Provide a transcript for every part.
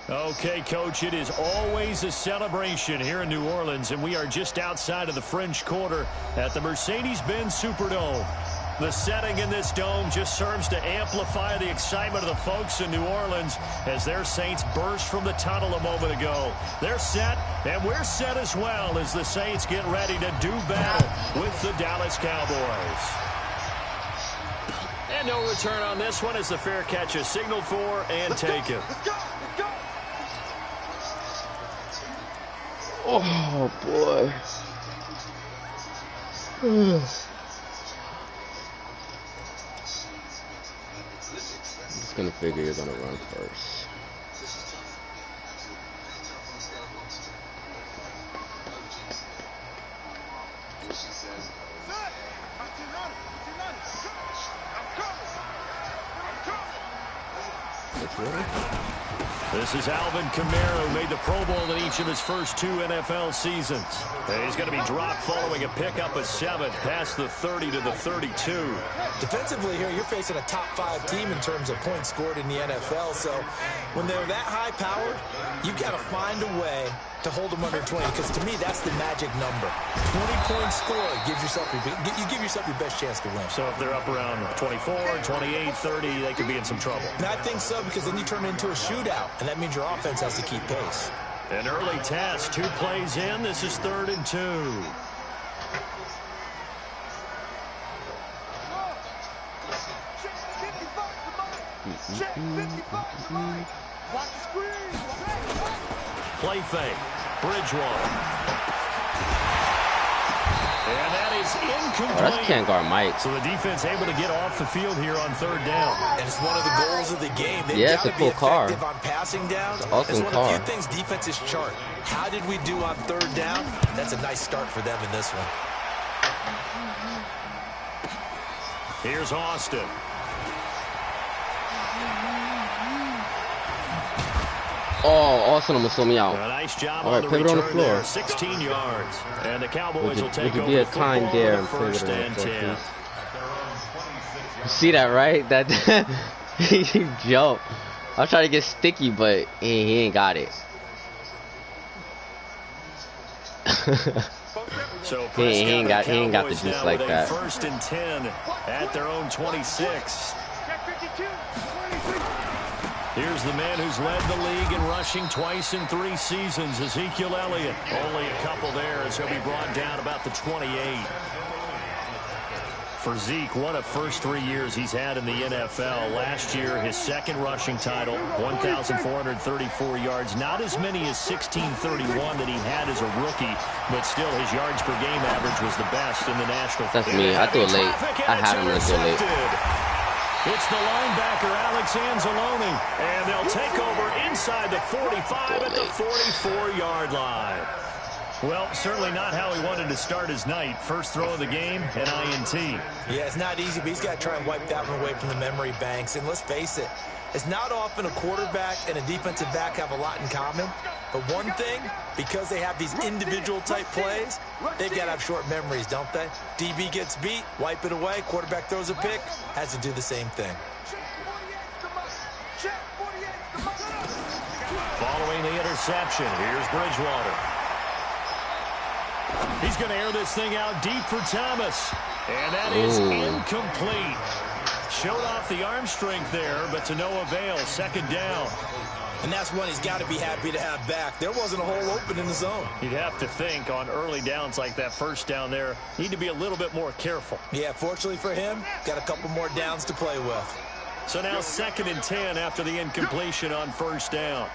Okay, Coach, it is always a celebration here in New Orleans, and we are just outside of the French Quarter at the Mercedes-Benz Superdome. The setting in this dome just serves to amplify the excitement of the folks in New Orleans as their Saints burst from the tunnel a moment ago. They're set, and we're set as well as the Saints get ready to do battle with the Dallas Cowboys. And no return on this one as the fair catch is signaled for and taken. Oh, boy. I'm just going to figure you're going to run first. This is Alvin Kamara, who made the Pro Bowl in each of his first 2 NFL seasons. And he's going to be dropped following a pickup of 7 past the 30 to the 32. Defensively here, you're facing a top 5 team in terms of points scored in the NFL. So when they're that high powered, you've got to find a way to hold them under 20, because to me, that's the magic number. 20 points scored gives yourself you give yourself your best chance to win. So if they're up around 24, 28, 30, they could be in some trouble. And I think so, because then you turn it into a shootout, and that means your offense has to keep pace. An early task, 2 plays in. This is 3rd and 2. Play fake. Bridgewater. And that is incomplete. Oh, that's can't guard Mike. So the defense able to get off the field here on 3rd down. And it's one of the goals of the game. They've yeah, it's a cool car. On passing downs. It's an awesome one car. of the few things defenses chart. How did we do on 3rd down? That's a nice start for them in this one. Here's Austin. Oh, Austin almost throw me out. A nice job All right, on the pivot on the return floor. there, 16 yards. And the Cowboys will take over be a the kind football dare on and first pivot on and the floor, 10. You see that, right? That he jumped. I was trying to get sticky, but he ain't got it. So he ain't got the Cowboys juice like that. 1st and 10 at their own 26. Here's the man who's led the league in rushing twice in 3 seasons, Ezekiel Elliott. Only a couple there as he'll be brought down about the 28. For Zeke, what a first 3 years he's had in the NFL. Last year, his 2nd rushing title, 1,434 yards. Not as many as 1,631 that he had as a rookie, but still his yards per game average was the best in the national. That's me. I threw it late. I had him to throw late. It's the linebacker, Alex Anzalone, and they'll take over inside the 45 at the 44-yard line. Well, certainly not how he wanted to start his night. First throw of the game, an INT. Yeah, it's not easy, but he's got to try and wipe that one away from the memory banks. And let's face it, it's not often a quarterback and a defensive back have a lot in common. But one thing, because they have these individual type plays, they've got to have short memories, don't they? DB gets beat, wipe it away, quarterback throws a pick, has to do the same thing. Following the interception, here's Bridgewater. He's going to air this thing out deep for Thomas. And that is incomplete. Showed off the arm strength there, but to no avail. 2nd down. And that's one he's got to be happy to have back. There wasn't a hole open in the zone. You'd have to think on early downs like that, 1st down there, need to be a little bit more careful. Yeah, fortunately for him, got a couple more downs to play with. So now 2nd and 10 after the incompletion on 1st down.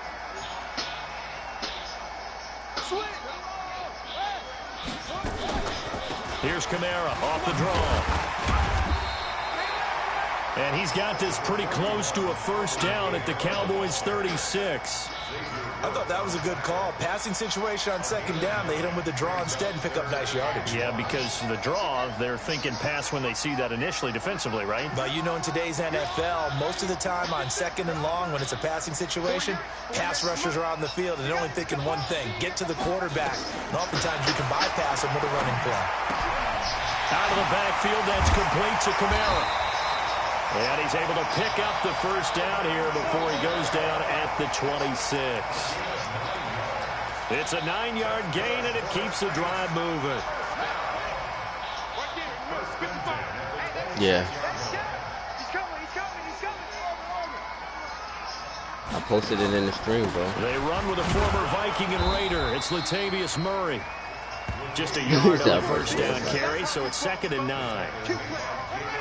Here's Kamara off the draw. And he's got this pretty close to a 1st down at the Cowboys' 36. I thought that was a good call. Passing situation on 2nd down. They hit him with the draw instead and pick up nice yardage. Yeah, because the draw, they're thinking pass when they see that initially defensively, right? But you know, in today's NFL, most of the time on 2nd and long, when it's a passing situation, pass rushers are on the field and they're only thinking one thing, get to the quarterback. And oftentimes you can bypass them with a running play. Out of the backfield, that's complete to Kamara. And he's able to pick up the first down here before he goes down at the 26. It's a 9-yard gain, and it keeps the drive moving. Yeah. I posted it in the stream, bro. They run with a former Viking and Raider. It's Latavius Murray. Just a yard on the first down carry, so it's 2nd and 9.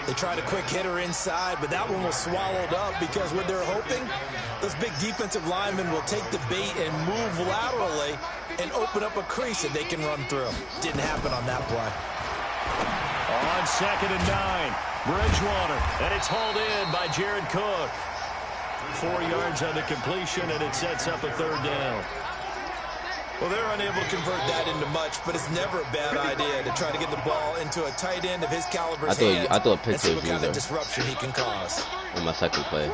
They tried a quick hitter inside, but that one was swallowed up because what they're hoping, those big defensive linemen will take the bait and move laterally and open up a crease that they can run through. Didn't happen on that play. On 2nd and 9, Bridgewater, and it's hauled in by Jared Cook. 4 yards on the completion, and it sets up a 3rd down. Well, they're unable to convert that into much, but it's never a bad idea to try to get the ball into a tight end of his caliber's hands. I thought a and see picture what kind of disruption he can cause. On my second play. I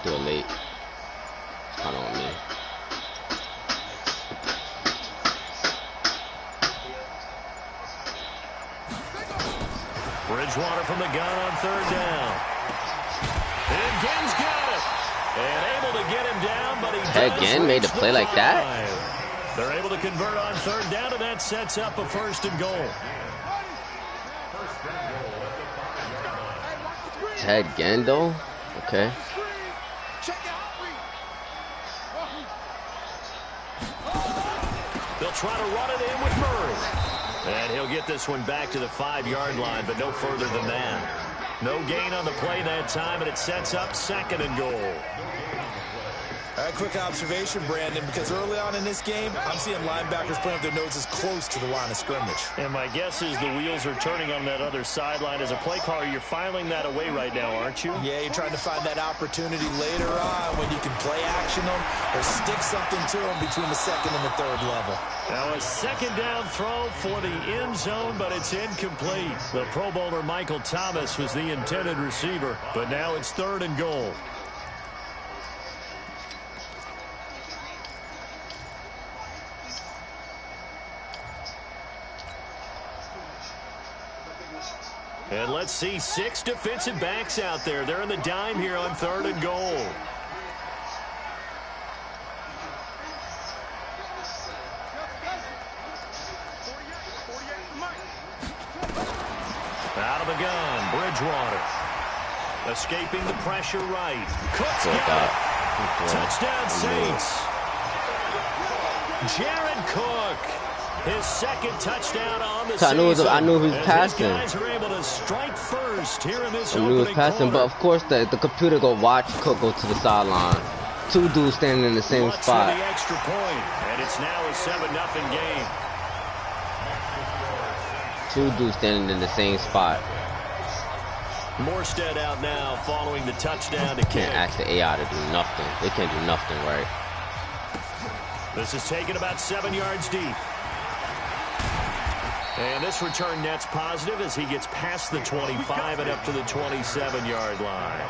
threw it late. It's kind of on me. Bridgewater from the gun on 3rd down. And Genn's got it. And able to get him down, but he does Genn made a play like that? They're able to convert on 3rd down, and that sets up a 1st and goal. Ted Ginn, though? Okay. They'll try to run it in with Murray. And he'll get this one back to the 5-yard line, but no further than that. No gain on the play that time, and it sets up 2nd and goal. All right, quick observation, Brandon, because early on in this game, I'm seeing linebackers putting up their noses close to the line of scrimmage. And my guess is the wheels are turning on that other sideline. As a play caller, you're filing that away right now, aren't you? Yeah, you're trying to find that opportunity later on when you can play action them or stick something to them between the 2nd and the 3rd level. Now a 2nd down throw for the end zone, but it's incomplete. The Pro Bowler Michael Thomas was the intended receiver, but now it's 3rd and goal. And let's see 6 defensive backs out there. They're in the dime here on 3rd and goal. Out of the gun, Bridgewater. Escaping the pressure right. Cook's got it. Touchdown Saints. Jared Cook. His 2nd touchdown on the season. I knew he was passing. These guys are able to strike first here in this I knew he was passing, quarter. but of course the computer go watch Cook go to the sideline. 2 dudes standing in the same spot. The extra point, and it's now a 7-0 game. 2 dudes standing in the same spot. Morstead out now following the touchdown to kick. Can't ask the AI to do nothing. They can't do nothing right. This is taken about 7 yards deep. And this return net's positive as he gets past the 25 and up to the 27-yard line.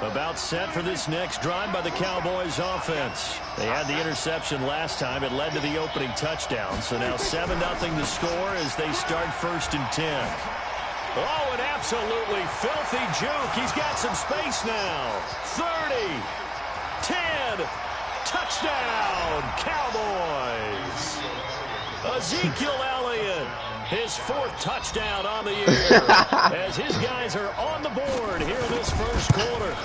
About set for this next drive by the Cowboys offense. They had the interception last time. It led to the opening touchdown. So now 7-0 the score as they start 1st and 10. Oh, an absolutely filthy juke. He's got some space now. 30, 10, touchdown, Cowboys. Ezekiel Elliott, his 4th touchdown on the year as his guys are on the board here in this first quarter.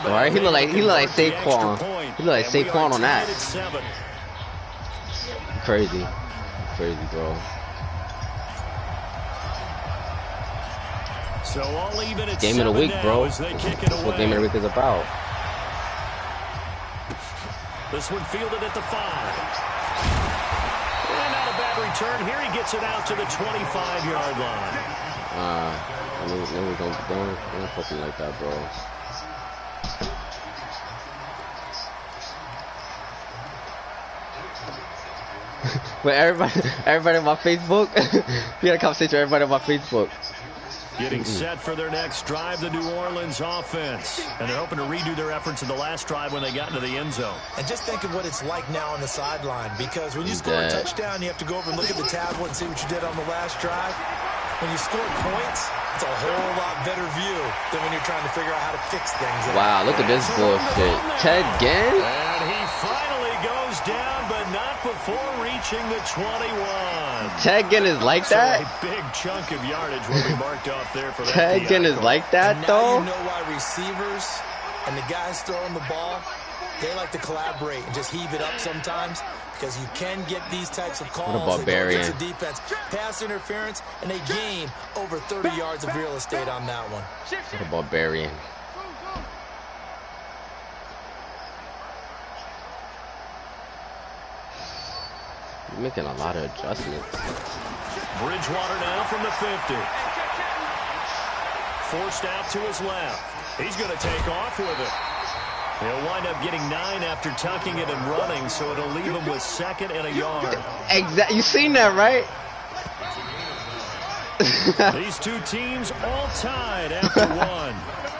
All right, he look like Saquon. He look like Saquon on that. Crazy, bro. So all even at Game of the week, bro. That's what Game of the week is about. This one fielded at the 5. And not a bad return. Here he gets it out to the 25-yard line. I knew don't fucking like that, bro. But everybody on my Facebook, we had a conversation with everybody on my Facebook. Getting set for their next drive, the New Orleans offense. And they're hoping to redo their efforts in the last drive when they got into the end zone. And just think of what it's like now on the sideline, because when you score a touchdown, you have to go over and look at the tablet and see what you did on the last drive. When you score points, it's a whole lot better view than when you're trying to figure out how to fix things. Wow, look at this bullshit. Ted Ginn? And he finally goes down, but not before reaching the 21. Ted Ginn is like that? So a big chunk of yardage will be marked off there for that. Ted Ginn is like that, and though? Now you know why receivers and the guys throwing the ball, they like to collaborate and just heave it up sometimes, because you can get these types of calls. What a barbarian. The defense, pass interference, and they gain over 30 yards of real estate on that one. What a barbarian. You're making a lot of adjustments. Bridgewater now from the 50. Forced out to his left. He's going to take off with it. He'll wind up getting 9 after tucking it and running, so it'll leave him with 2nd and a yard. Exactly. You seen that, right? These two teams all tied after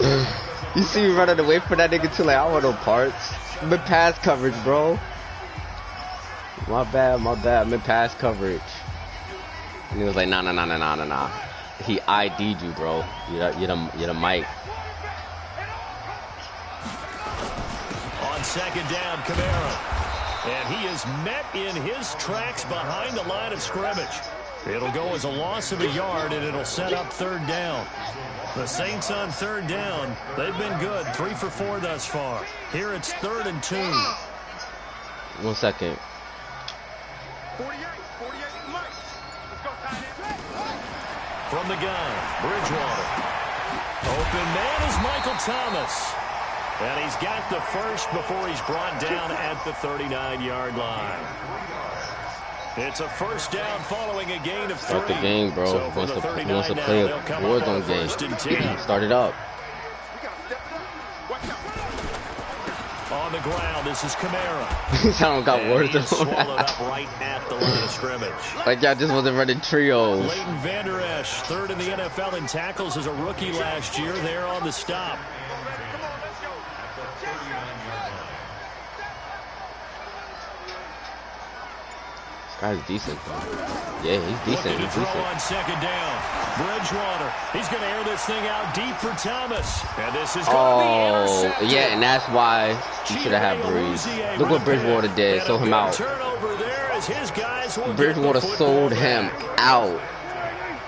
1. You see me running away from that nigga too, like, I want no parts. Mid pass coverage, bro. My bad. Mid pass coverage. And he was like, nah. He ID'd you, bro. You're the mic. On 2nd down, Kamara. And he is met in his tracks behind the line of scrimmage. It'll go as a loss of a yard, and it'll set up 3rd down. The Saints on 3rd down. They've been good, 3 for 4 thus far. Here it's 3rd and 2. 1 second. From the gun, Bridgewater. Open man is Michael Thomas. And he's got the first before he's brought down at the 39-yard line. It's a 1st down following a gain of 3. Start the game, bro. So Wants to play now, a Warzone game. Start it up. On the ground, this is Kamara. Someone got Warzone. Swallowed up right at the line of scrimmage. Like y'all just wasn't running trios. Leighton Vander Esch, 3rd in the NFL in tackles as a rookie last year. There on the stop. Guy's decent, though. Yeah, he's decent. Looking to throw on 2nd down. Bridgewater. He's going to air this thing out deep for Thomas. And this is going to be intercepted. Yeah, and that's why you should have had Breeze. Look what Bridgewater did. Sold him out. Turnover there as his guys will Bridgewater sold him out.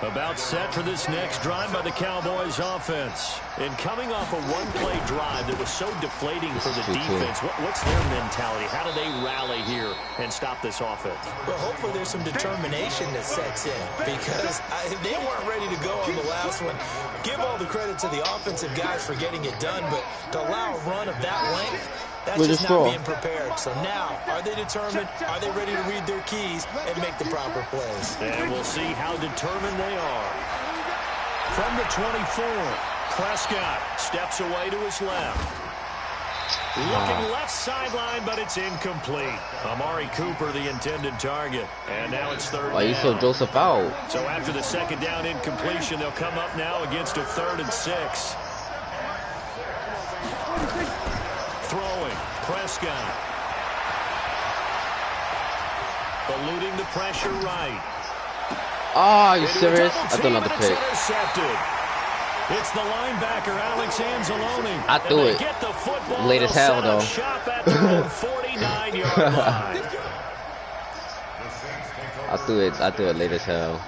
About set for this next drive by the Cowboys offense. And coming off a one-play drive that was so deflating for the defense, what's their mentality? How do they rally here and stop this offense? Well, hopefully there's some determination that sets in, because they weren't ready to go on the last one. Give all the credit to the offensive guys for getting it done, but to allow a run of that length, that's just not being prepared. So now, are they determined? Are they ready to read their keys and make the proper plays? And we'll see how determined they are. From the 24, Prescott steps away to his left. Looking left sideline, but it's incomplete. Amari Cooper, the intended target. And now it's 3rd down. Why you sold Joseph out? So after the 2nd down incompletion, they'll come up now against a 3rd and 6. Throwing, Prescott. Eluding the pressure right. Oh, are you serious? I threw another pick. It's the linebacker, Alex Anzalone. I threw it. Late as hell, though. I threw it late as hell.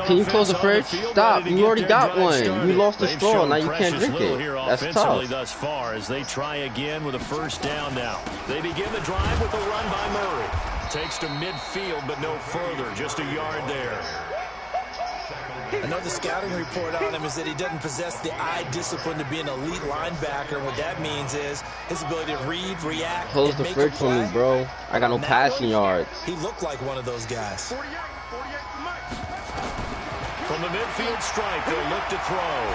Can you close the fridge? Stop. You already got one. You lost the straw. Now you can't drink it. That's tough. Thus far as they try again with a 1st down now. They begin the drive with a run by Murray. Takes to midfield, but no further. Just a yard there. Another scouting report on him is that he doesn't possess the eye discipline to be an elite linebacker. What that means is his ability to read, react, close the fridge for me, bro. I got no passing yards. He looked like one of those guys. From the midfield stripe, they'll look to throw.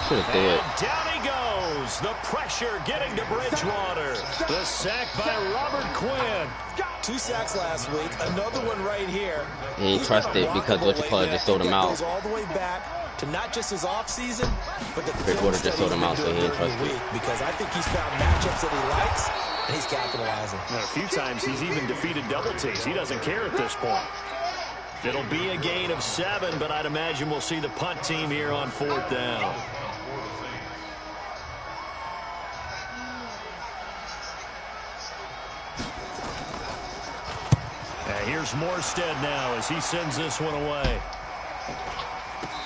Should have did. Down he goes. The pressure getting to Bridgewater. The sack by Robert Quinn. 2 sacks last week, another one right here. He ain't trusted because what you call it just sold him out. All the way back to not just his offseason, but the Bridgewater just sold him out, so he ain't trusted. Because I think he's found matchups that he likes, and he's capitalizing. And a few times he's even defeated double teams. He doesn't care at this point. It'll be a gain of 7, but I'd imagine we'll see the punt team here on 4th down. And here's Morstead now as he sends this one away.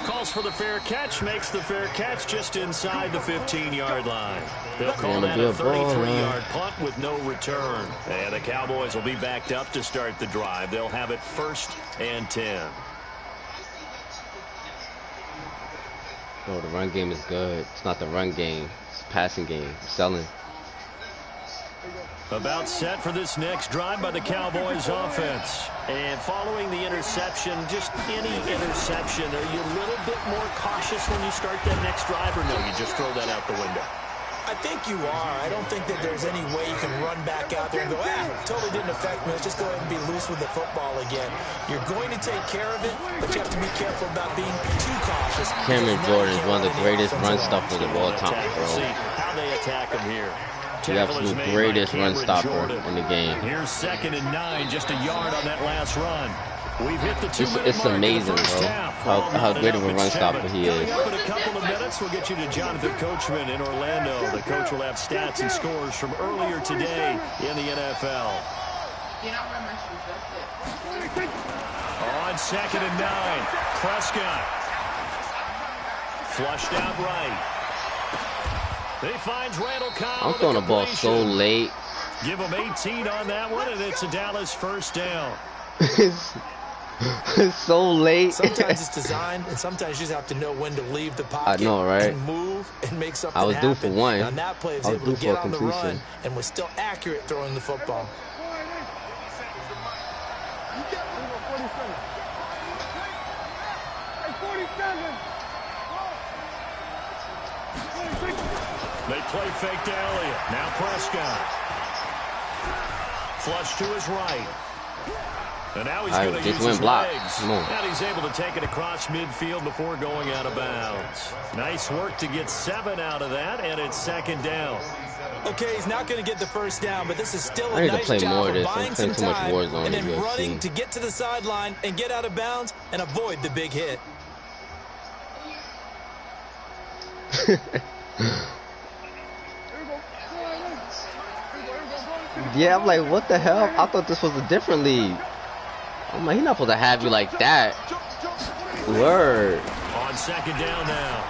Calls for the fair catch, makes the fair catch just inside the 15-yard line. They'll call that a 33-yard punt with no return. And the Cowboys will be backed up to start the drive. They'll have it 1st and 10. Oh, the run game is good. It's not the run game. It's the passing game. Selling. About set for this next drive by the Cowboys offense. And following the interception, just any interception, are you a little bit more cautious when you start that next drive, or no, you just throw that out the window? I think you are. I don't think that there's any way you can run back out there and go, totally didn't affect me. Let's just go ahead and be loose with the football again. You're going to take care of it, but you have to be careful about being too cautious. Cameron Jordan is one of the greatest run stuffers of all time, bro. See how they attack him here. The absolute greatest run stopper in the game. Here's 2nd and 9, just a yard on that last run. We've hit the 2-minute It's amazing, bro, how great of a run stopper he is. Coming up in a couple of minutes, we'll get you to Jonathan Coachman in Orlando. The coach will have stats and scores from earlier today in the NFL. On 2nd and 9, Prescott. Flushed out right. He finds Randall Cobb. I'm throwing the ball so late. Give him 18 on that one, and it's a Dallas 1st down. It's so late. Sometimes it's designed, and sometimes you just have to know when to leave the pocket. I know, right? And move and make something I was happen. due for one. On that play, he was able to get on the run and was still accurate throwing the football. They play fake to Elliott. Now Prescott. Flush to his right. And now he's going to use his legs. And he's able to take it across midfield before going out of bounds. Nice work to get 7 out of that, and it's 2nd down. Okay, he's not going to get the 1st down, but this is still a nice job of buying some time and then running to get to the sideline and get out of bounds and avoid the big hit. Yeah, I'm like, what the hell? I thought this was a different league. I'm like, he's not supposed to have you like that. Word. On 2nd down now.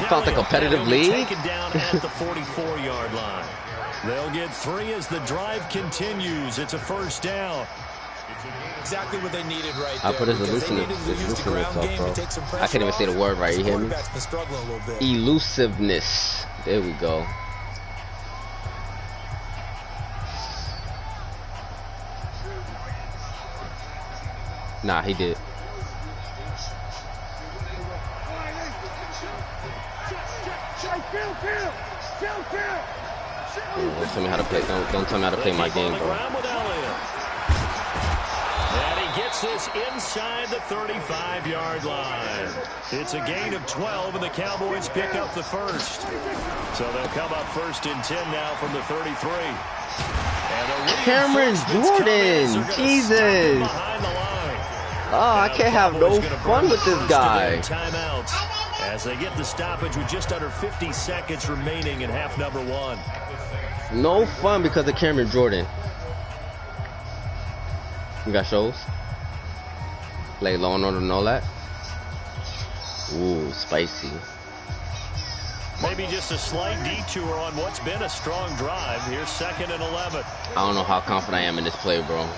You thought the competitive league? Taken down at the 44-yard line. They'll get 3 as the drive continues. It's a 1st down. Exactly what they needed right there. I put his elusiveness up, bro. I can't even say the word right. You hear me? Elusiveness. There we go. Nah, he did. Don't tell me how to play. Don't tell me how to play my game, bro. And he gets this inside the 35-yard line. It's a gain of 12, and the Cowboys pick up the 1st. So they'll come up 1st and 10 now from the 33. And Cameron Jordan, Jesus. Oh, I can't have no fun with this guy. As they get the stoppage with just under 50 seconds remaining in half number 1. No fun because of Cameron Jordan. You got shows? Like Law and Order and all that? Ooh, spicy. Maybe just a slight detour on what's been a strong drive. Here's 2nd and 11. I don't know how confident I am in this play, bro.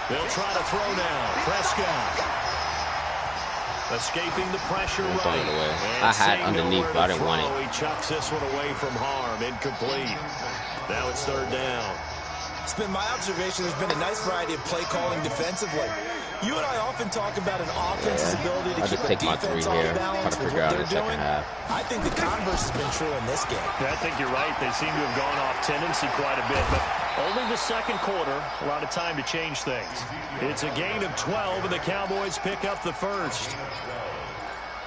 They'll try to throw now. Prescott. Escaping the pressure right. I had underneath, but I didn't want it. He chucks this one away from harm. Incomplete. Now it's 3rd down. It's been my observation there's been a nice variety of play calling defensively. You and I often talk about an offense's ability to keep a defense on balance with what they're doing. I think the converse has been true in this game. I think you're right. They seem to have gone off tendency quite a bit, but Only the second quarter. A lot of time to change things. It's a gain of 12, and the Cowboys pick up the first.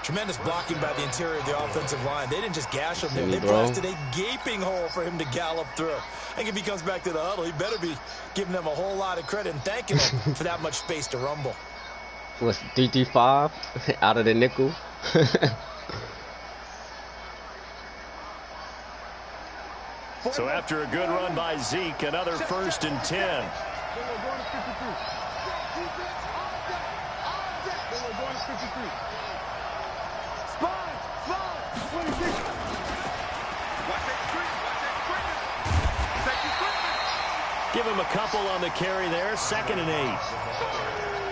Tremendous blocking by the interior of the offensive line. They didn't just gash him there. They blasted a gaping hole for him to gallop through. I think if he comes back to the huddle, he better be giving them a whole lot of credit and thanking them for that much space to rumble. What's 3-3-5 out of the nickel? So after a good run by Zeke, another 1st and 10. Give him a couple on the carry there. 2nd and 8.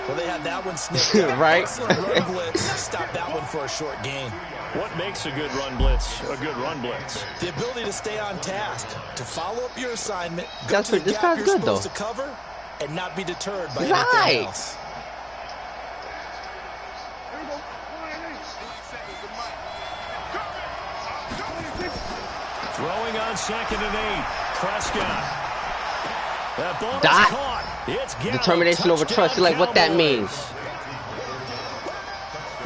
Well, they had that one snipped out. Right. Excellent run blitz. Stop that one for a short gain. What makes a good run blitz a good run blitz? The ability to stay on task, to follow up your assignment, go That's to the this gap guy's you're good, supposed though. to cover, and not be deterred by He's anything right. else. Throwing on 2nd and 8. Prescott. That ball is caught. It's Gallup. Determination over trust. You're like, what that means?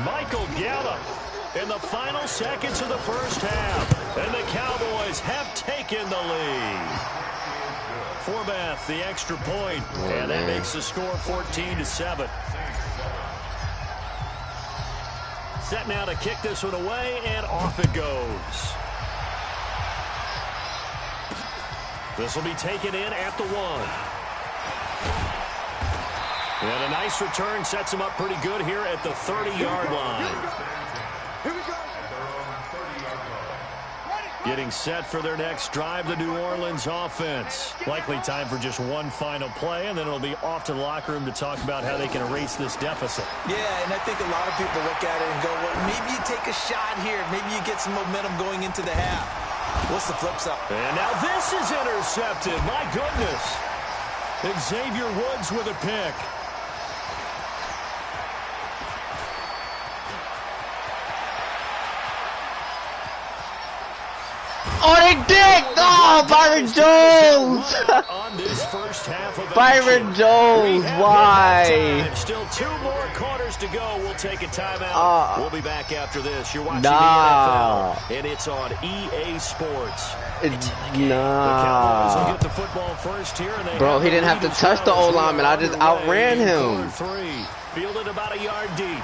Michael Gallup in the final seconds of the first half. And the Cowboys have taken the lead. Forbath, the extra point. And that makes the score 14-7. Set now to kick this one away, and off it goes. This will be taken in at the 1. And a nice return sets him up pretty good here at the 30-yard line. Getting set for their next drive, the New Orleans offense. Likely time for just one final play, and then it'll be off to the locker room to talk about how they can erase this deficit. Yeah, and I think a lot of people look at it and go, well, maybe you take a shot here. Maybe you get some momentum going into the half. What's the flip side? And now this is intercepted. My goodness. Xavier Woods with a pick. Oh, they did! Oh, Byron Jones! On this first half of Byron Jones, why? Still 2 more quarters to go. We'll take a timeout. We'll be back after this. You're watching the NFL, and it's on EA Sports. The Cowboys will get the football first here, and they Bro, he didn't have to touch the O-lineman. I just outran him. 3, fielded about a yard deep.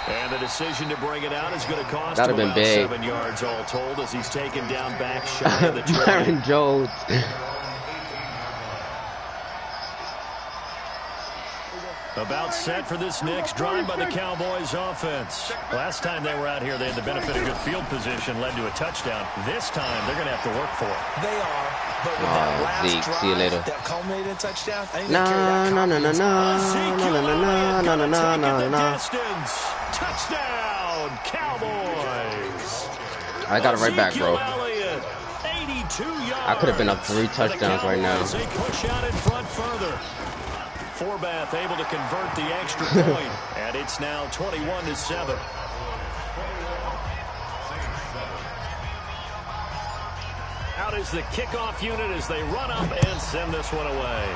And the decision to bring it out is going to cost him about 7 yards all told as he's taken down back shy of the 20. Byron Jones. About set for this next drive by the Cowboys offense. Last time they were out here, they had the benefit of good field position, led to a touchdown. This time, they're going to have to work for it. They are, but with that last Zeke, drive see you later. that culminated in a touchdown, I think No, Touchdown, Cowboys. I got it right back, bro. 82 yards. I could have been up 3 touchdowns right now. They push out in front further. Forbath able to convert the extra point, and it's now 21-7. Out is the kickoff unit as they run up and send this one away.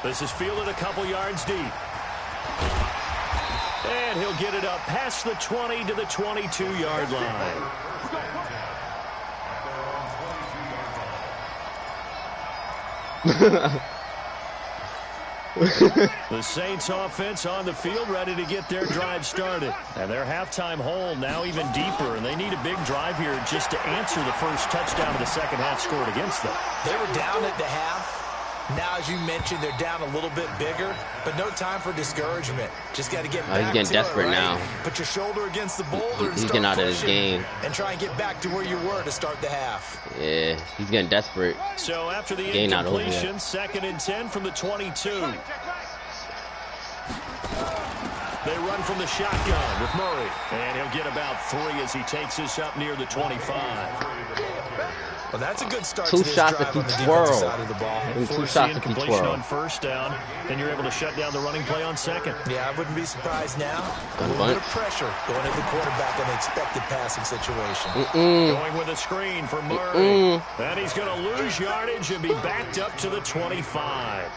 This is fielded a couple yards deep. And he'll get it up past the 20 to the 22-yard line. The Saints offense on the field ready to get their drive started. And their halftime hole now even deeper, and they need a big drive here just to answer the first touchdown of the second half scored against them. They were down at the half. Now, as you mentioned, they're down a little bit bigger, but no time for discouragement. Just got to get back he's getting to desperate it, right? now. Put your shoulder against the boulder and He's start getting out of his pushing game. and try and get back to where you were to start the half. Yeah, he's getting desperate. So after the Game not over incompletion, yet. 2nd and 10 from the 22. They run run from the shotgun with Murray. And he'll get about 3 as he takes this up near the 25. Well, that's a good start. Two to this shots drive if you on the twirl. defensive side of the ball. And 2 shots if you completion twirl. on first down, then you're able to shut down the running play on second. Yeah, I wouldn't be surprised now. A little bit of pressure going at the quarterback in the expected passing situation. Going with a screen for Murray. And he's going to lose yardage and be backed up to the 25.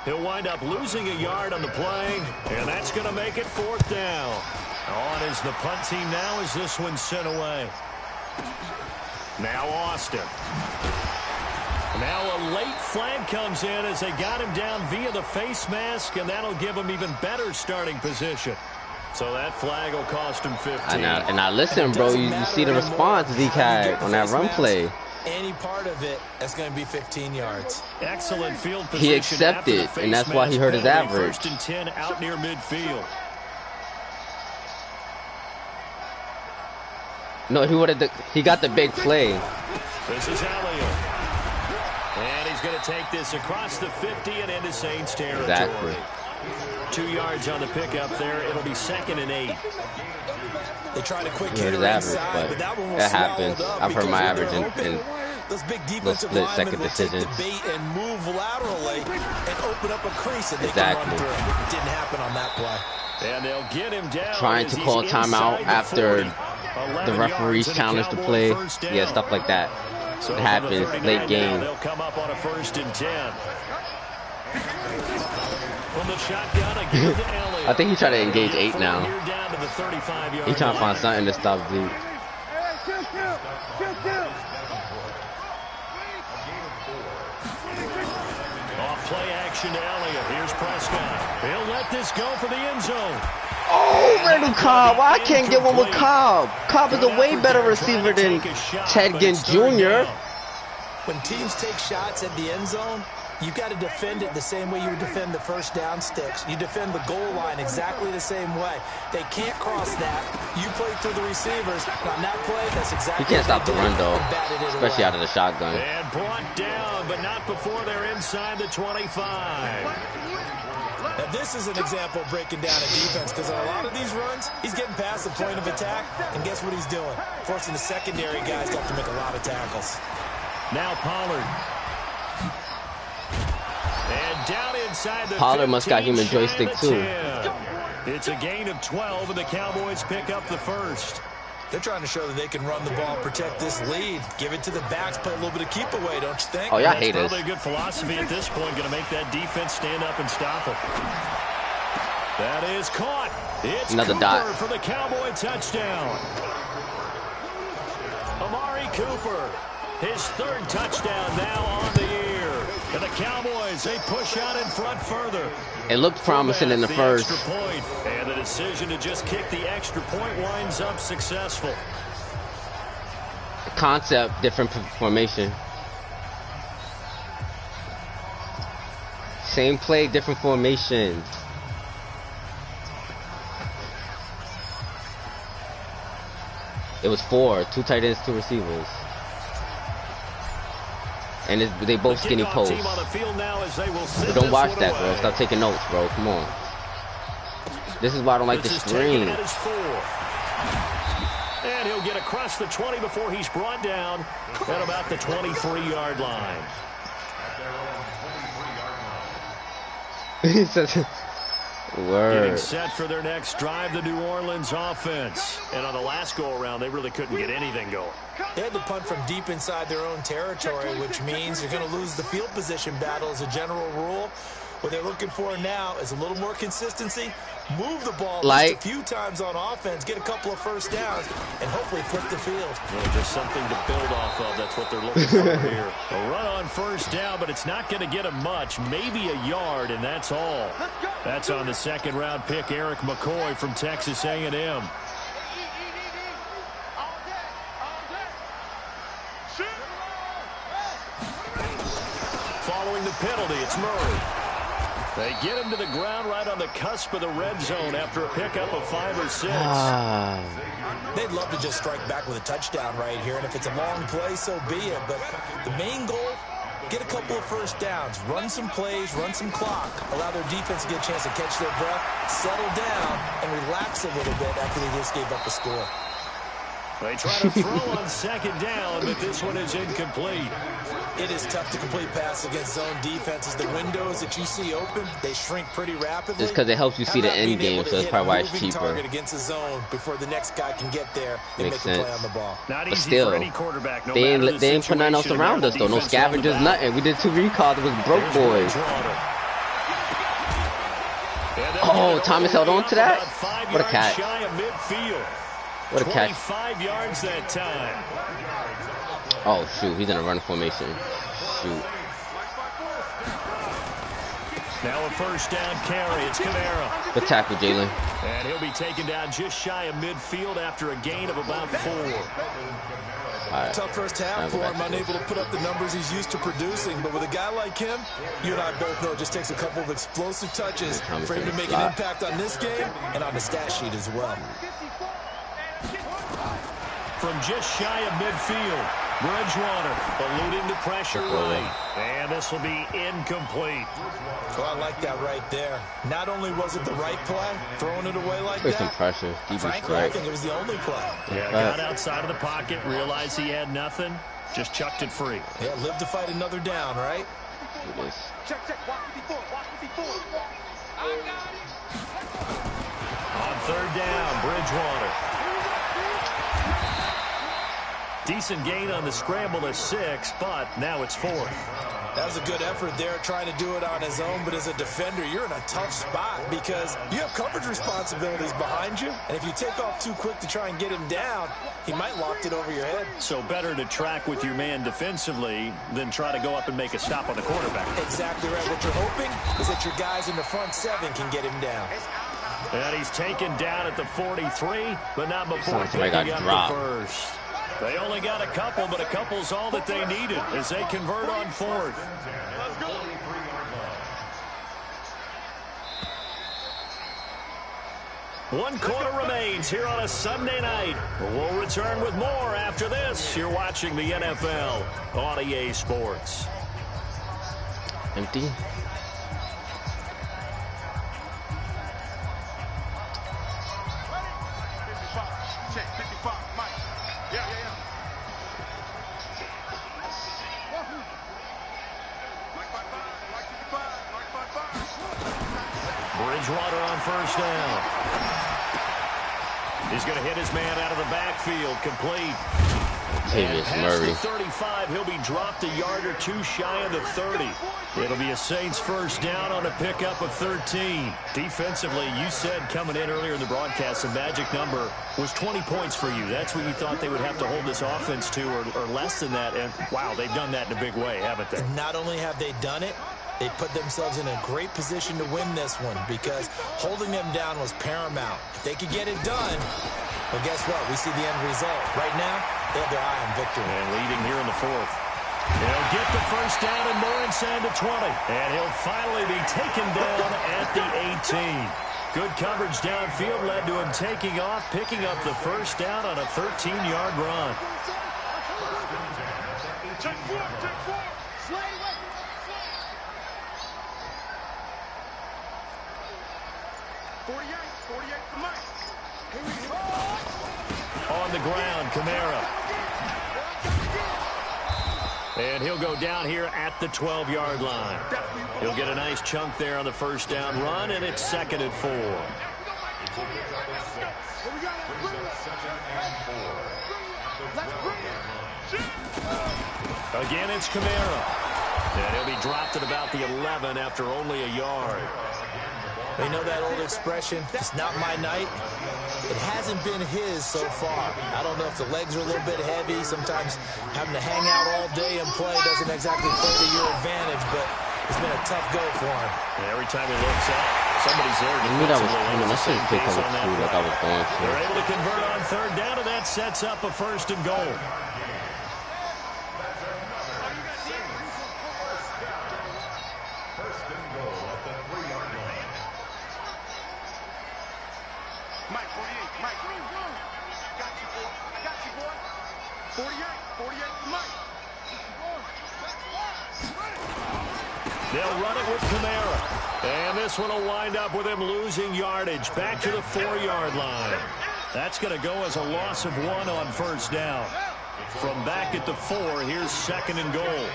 He'll wind up losing a yard on the play, and that's going to make it 4th down. On is the punt team now as this one's sent away. Now Austin. Now a late flag comes in as they got him down via the face mask, and that'll give him even better starting position. So that flag will cost him 15. And now listen, bro, you see the response Zeke had on that run play. Any part of it, that's going to be 15 yards. Excellent field position. He accepted, and that's why he hurt his average. 1st and 10 out near midfield. No, he got the big play. This is Elliott. And he's going to take this across the 50 and into Saints territory. Exactly. 2 yards on the pickup there. It'll be 2nd and 8. They try to quick hit hit inside, but that one was that happens. I've heard my average in those big defensive split linemen second will decisions. take the bait and move laterally and open up a crease and they Exactly. can run through. It didn't happen on that play. And they'll get him down. Trying to call timeout after the referees challenged the play. Yeah, stuff like that. So it happens late game. They'll come up on a 1st and 10. From the shotgun again to Elliott. I think he's trying to engage 8 now. Down to the 35-yard He's trying to find something to stop Zeke. Off play action to Elliott. Here's Prescott. He'll let this go for the end zone. Oh, Randall Cobb. Why I can't get one with Cobb? Cobb is a way better receiver than Ted Ginn Jr. When teams take shots at the end zone, you got to defend it the same way you would defend the first down sticks. You defend the goal line exactly the same way. They can't cross that. You play through the receivers. On that play, that's exactly You can't stop the run, though, especially away. out of the shotgun. And brought down, but not before they're inside the 25. Now, this is an example of breaking down a defense because on a lot of these runs, he's getting past the point of attack, and guess what he's doing? Forcing the secondary guys to have to make a lot of tackles. Now Pollard. And down inside the Pollard must got 15, human joystick, too. 10. It's a gain of 12, and the Cowboys pick up the 1st. They're trying to show that they can run the ball, protect this lead, give it to the backs, play a little bit of keep away, don't you think? Oh, y'all That's hate us. probably a good philosophy at this point, going to make that defense stand up and stop it. That is caught. It's Another Cooper dot for the Cowboy touchdown. Amari Cooper, his 3rd touchdown now on the year. And the Cowboys, they push out in front further. It looked promising in the first. Extra point, and the decision to just kick the extra point winds up successful. Concept, different formation. Same play, different formation. It was 4, 2 tight ends, 2 receivers. And they both skinny posts. But don't watch that, bro. Stop taking notes, bro. Come on. This is why I don't like the screen. And he'll get across the 20 before he's brought down at about the 23-yard line. He says, word. Getting set for their next drive, the New Orleans offense. And on the last go-around, they really couldn't get anything going. They had to punt from deep inside their own territory, which means you're going to lose the field position battle as a general rule. What they're looking for now is a little more consistency, move the ball just a few times on offense, get a couple of first downs, and hopefully flip the field. Well, just something to build off of. That's what they're looking for here. A run on first down, but it's not going to get them much, maybe a yard, and that's all. That's on the 2nd-round pick, Eric McCoy from Texas A&M. Following the penalty, it's Murray. They get him to the ground right on the cusp of the red zone after a pickup of 5 or 6. They'd love to just strike back with a touchdown right here, and if it's a long play, so be it. But the main goal get a couple of first downs, run some plays, run some clock, allow their defense to get a chance to catch their breath, settle down, and relax a little bit after they just gave up a score. They try to throw on second down, but this one is incomplete. It is tough to complete pass against zone defenses. The windows that you see open, they shrink pretty rapidly. It's because it helps you see the end game, so that's probably why it's cheaper. Target against the zone before the next guy can get there and make a play on the ball. Not but easy still, for any quarterback, no they ain't put nothing else around us, though. No scavengers, nothing. We did 2 recalls. It was broke boys. Oh, Thomas held on to that? What a catch. What a catch. 25 yards that time. Oh, shoot. He's in a run formation. Shoot. Now a first down carry. It's Kamara. Good tackle, Jalen. And he'll be taken down just shy of midfield after a gain of about 4. Right. Tough first half for him, unable to put up the numbers he's used to producing. But with a guy like him, you and I both know it just takes a couple of explosive touches for him to make an impact on this game and on the stat sheet as well. From just shy of midfield, Bridgewater eluding the pressure right. And this will be incomplete. Well, I like that right there. Not only was it the right play, throwing it away like that. Some pressure. Frankly, I think it was the only play. Yeah, got outside of the pocket, realized he had nothing, just chucked it free. Yeah, live to fight another down, right? Check. Watch before. On third down, Bridgewater. Decent gain on the scramble of 6, but now it's 4th. That was a good effort there, trying to do it on his own, but as a defender, you're in a tough spot because you have coverage responsibilities behind you, and if you take off too quick to try and get him down, he might lock it over your head. So better to track with your man defensively than try to go up and make a stop on the quarterback. Exactly right. What you're hoping is that your guys in the front 7 can get him down. And he's taken down at the 43, but not before picking up the first. They only got a couple, but a couple's all that they needed as they convert on 4th. One quarter remains here on a Sunday night. We'll return with more after this. You're watching the NFL on EA Sports. Empty. Bridgewater on first down. He's going to hit his man out of the backfield, complete. Past the 35, he'll be dropped a yard or 2 shy of the 30. It'll be a Saints first down on a pickup of 13. Defensively, you said coming in earlier in the broadcast, the magic number was 20 points for you. That's what you thought they would have to hold this offense to, or less than that. And, wow, they've done that in a big way, haven't they? Not only have they done it, they put themselves in a great position to win this one because holding them down was paramount. If they could get it done, well, guess what? We see the end result. Right now, they have their eye on victory. And leading here in the 4th. He'll get the first down and more inside the 20. And he'll finally be taken down at the 18. Good coverage downfield led to him taking off, picking up the first down on a 13-yard run. Check 4. Slide away. On the ground, Kamara. And he'll go down here at the 12-yard line. He'll get a nice chunk there on the first down run, and it's 2nd and 4. Again, it's Kamara. And he'll be dropped at about the 11 after only a yard. You know that old expression, it's not my night? It hasn't been his so far. I don't know if the legs are a little bit heavy. Sometimes having to hang out all day and play doesn't exactly play to your advantage, but it's been a tough go for him. And every time he looks up, somebody's there. I knew that was coming. I shouldn't take cover 2 like I was going to. They're able to convert on third down, and that sets up a 1st and goal. They'll run it with Kamara. And this one will wind up with him losing yardage back to the 4-yard line. That's going to go as a loss of 1 on first down. From back at the 4, here's 2nd and goal.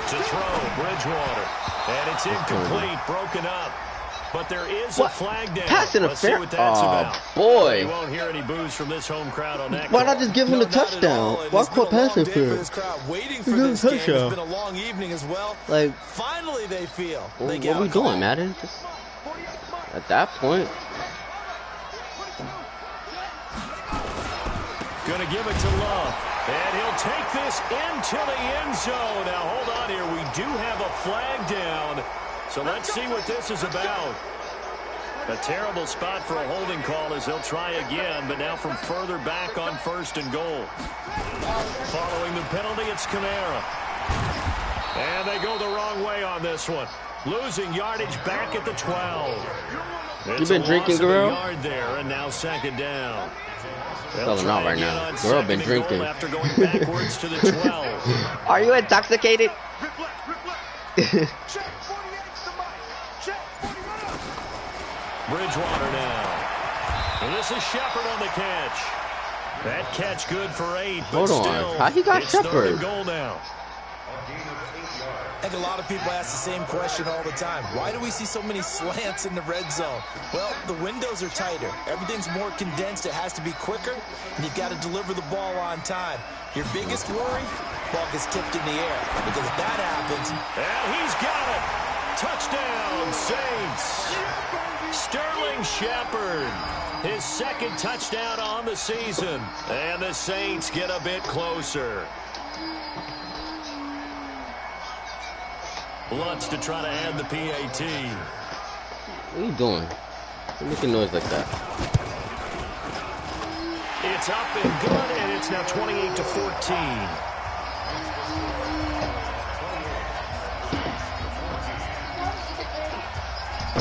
To throw, Bridgewater. And it's incomplete, broken up. But there is a flag down. Pass Let's see what that's about. Boy. You won't hear any boos from this home crowd on that. Why not just give him the touchdown? Why call pass interference? Waiting for this game. It's been a long evening as well. Like, finally they feel. What are we doing, Madden? Just at that point. Gonna give it to Love. And he'll take this into the end zone. Now, hold on here. We do have a flag down. So let's see what this is about. A terrible spot for a holding call as they'll try again, but now from further back on 1st and goal. Following the penalty, it's Kamara. And they go the wrong way on this one. Losing yardage back at the 12. You been drinking, girl? Yard there, and now 2nd down. Selling out right now. Girl been drinking. After going backwards to the 12. Are you intoxicated? Bridgewater now. And this is Shepard on the catch. That catch good for 8. Hold on. How he got Shepard? Goal now. I think a lot of people ask the same question all the time. Why do we see so many slants in the red zone? Well, the windows are tighter. Everything's more condensed. It has to be quicker, and you've got to deliver the ball on time. Your biggest worry? Ball gets tipped in the air. Because if that happens... And he's got it. Touchdown, Saints. Sterling Shepard. His 2nd touchdown on the season. And the Saints get a bit closer. Lutz to try to add the PAT. What are you doing? You're making noise like that. It's up and good, and it's now 28-14.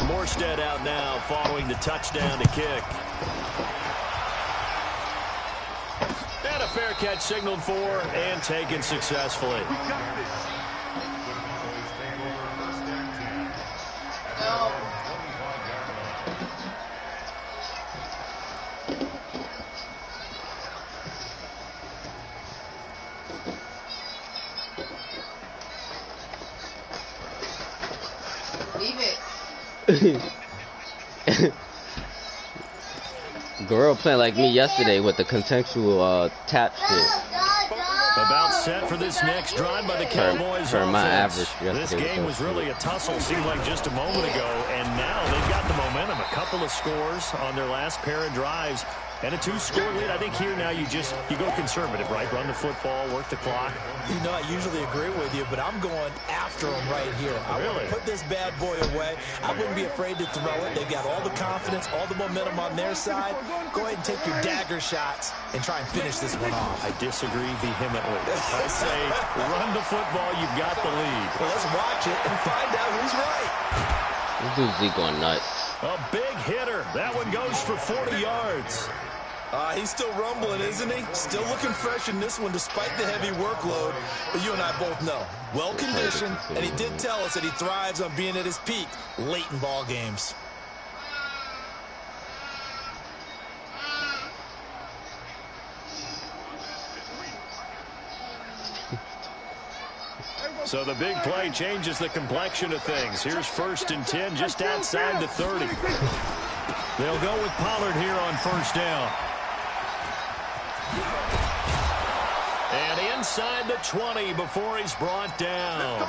Morstead out now following the touchdown to kick. And a fair catch signaled for and taken successfully. Girl playing like me yesterday with the contextual tap shit. About set for this next drive by the Cowboys. For my average this game was really a tussle, seemed like just a moment ago, and now they've got the momentum. A couple of scores on their last pair of drives. And a 2-score lead. I think here now you go conservative, right? Run the football, work the clock. You know, I usually agree with you, but I'm going after him right here. I want to put this bad boy away. I wouldn't be afraid to throw it. They've got all the confidence, all the momentum on their side. Go ahead and take your dagger shots and try and finish this one off. I disagree vehemently. I say run the football. You've got the lead. Well, let's watch it and find out who's right. This dude's Zeke going nuts. A big hitter. That one goes for 40 yards. He's still rumbling, isn't he? Still looking fresh in this one despite the heavy workload. But you and I both know, well-conditioned, and he did tell us that he thrives on being at his peak late in ball games. So the big play changes the complexion of things. Here's 1st and 10 just outside the 30. They'll go with Pollard here on 1st down. And inside the 20 before he's brought down.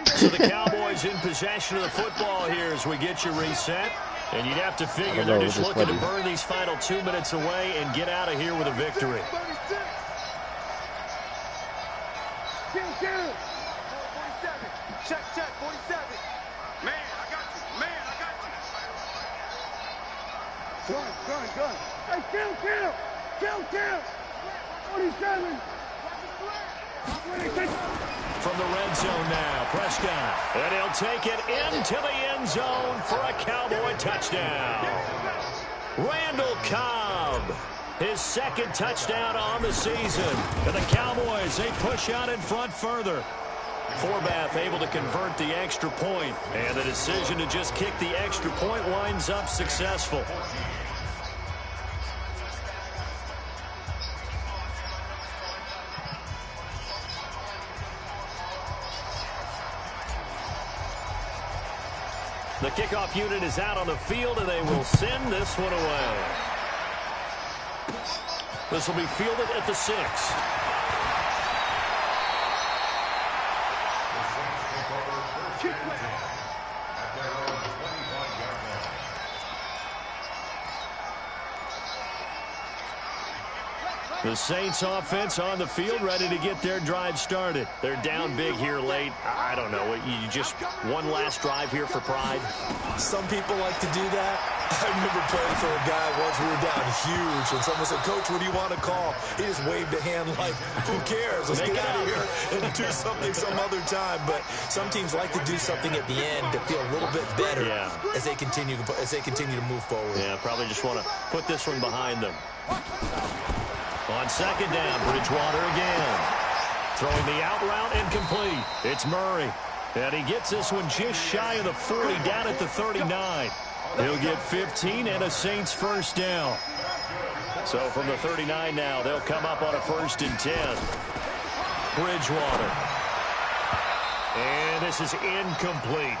So the Cowboys in possession of the football here as we get you reset. And you'd have to figure they're just looking to burn these final 2 minutes away and get out of here with a victory. Check, 47. Man, I got you. Man, I got you. Gun. Kill. 47. From the red zone now, Prescott. And he'll take it into the end zone for a Cowboy touchdown. Randall Cobb, his second touchdown on the season. And the Cowboys, they push out in front further. Forbath able to convert the extra point, and the decision to just kick the extra point winds up successful. The kickoff unit is out on the field, and they will send this one away. This will be fielded at the 6. The Saints offense on the field, ready to get their drive started. They're down big here late. I don't know. You just one last drive here for pride? Some people like to do that. I remember playing for a guy once. We were down huge, and someone said, "Coach, what do you want to call?" He just waved a hand like, "Who cares? Let's get out of here and do something some other time." But some teams like to do something at the end to feel a little bit better as they continue to move forward. Yeah, probably just want to put this one behind them. On second down, Bridgewater again. Throwing the out route incomplete. It's Murray. And he gets this one just shy of the 40, down at the 39. He'll get 15 and a Saints first down. So from the 39 now, they'll come up on a 1st and 10. Bridgewater. And this is incomplete.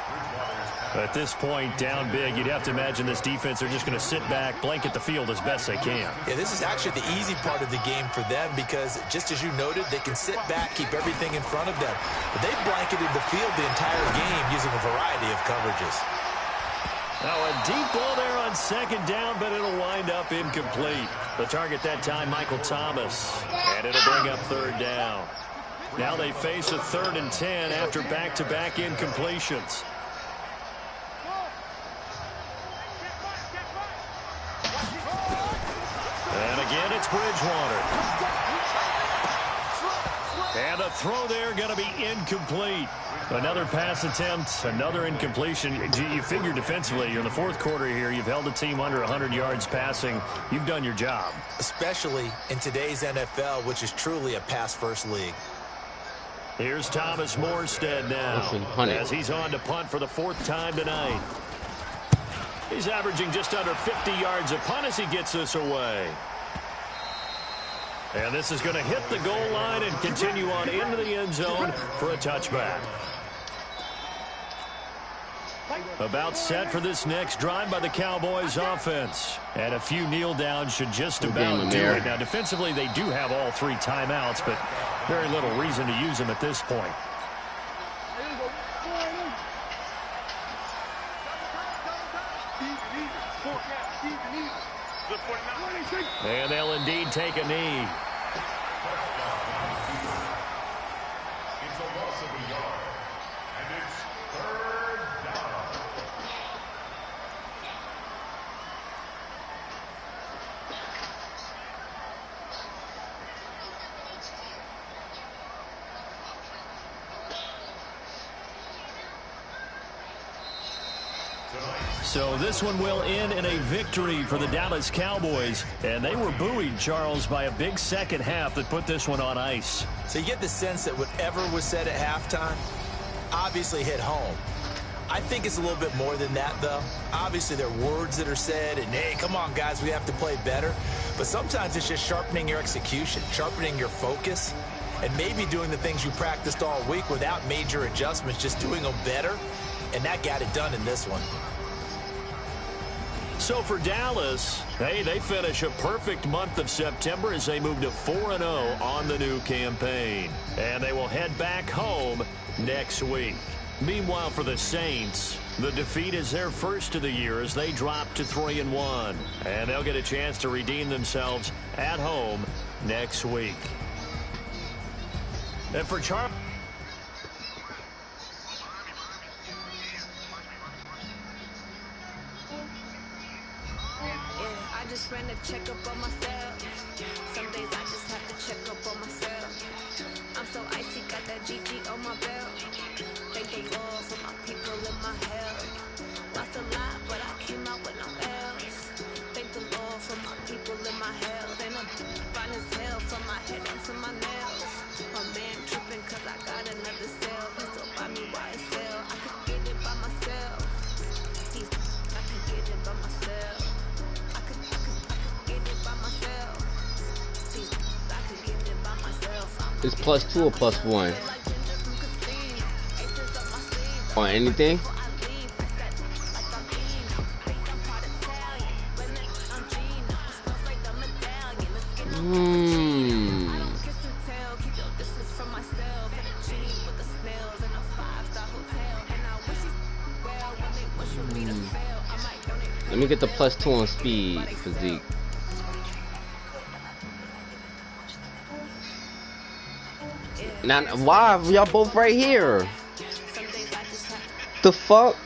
At this point, down big, you'd have to imagine this defense are just going to sit back, blanket the field as best they can. Yeah, this is actually the easy part of the game for them because, just as you noted, they can sit back, keep everything in front of them. But they've blanketed the field the entire game using a variety of coverages. Now a deep ball there on second down, but it'll wind up incomplete. The target that time, Michael Thomas. And it'll bring up 3rd down. Now they face a 3rd and 10 after back-to-back incompletions. And again, it's Bridgewater. And the throw there going to be incomplete. Another pass attempt, another incompletion. You figure defensively, you're in the 4th quarter here. You've held a team under 100 yards passing. You've done your job. Especially in today's NFL, which is truly a pass-first league. Here's Thomas Morstead now as he's on to punt for the 4th time tonight. He's averaging just under 50 yards a punt as he gets this away. And this is going to hit the goal line and continue on into the end zone for a touchback. About set for this next drive by the Cowboys offense. And a few kneel downs should just about do it. Now, defensively, they do have all 3 timeouts, but very little reason to use them at this point. And they'll indeed take a knee. It's a loss of a yard, and it's 3rd down. So this one will end in a victory for the Dallas Cowboys. And they were buoyed, Charles, by a big second half that put this one on ice. So you get the sense that whatever was said at halftime obviously hit home. I think it's a little bit more than that, though. Obviously, there are words that are said, and, hey, come on, guys, we have to play better. But sometimes it's just sharpening your execution, sharpening your focus, and maybe doing the things you practiced all week without major adjustments, just doing them better. And that got it done in this one. So for Dallas, hey, they finish a perfect month of September as they move to 4-0 on the new campaign. And they will head back home next week. Meanwhile, for the Saints, the defeat is their first of the year as they drop to 3-1. And they'll get a chance to redeem themselves at home next week. And for Charles. just ran a checkup on myself. Some days I just have to check up on myself. I'm so icy, got that GG on my belt. Thank the Lord for my people in my health. Lost a lot, but I came out with no else. Thank the Lord for my people in my health. And I'm fine as hell from my head into my nails. My man tripping cause I got another cell. He still buy me YSL. I could get it by myself. I could get it by myself. I could get it by myself. I could get it by myself. It's +2 or +1 on anything. Let me get the +2 on speed physique. Now, why are y'all both right here? The fuck?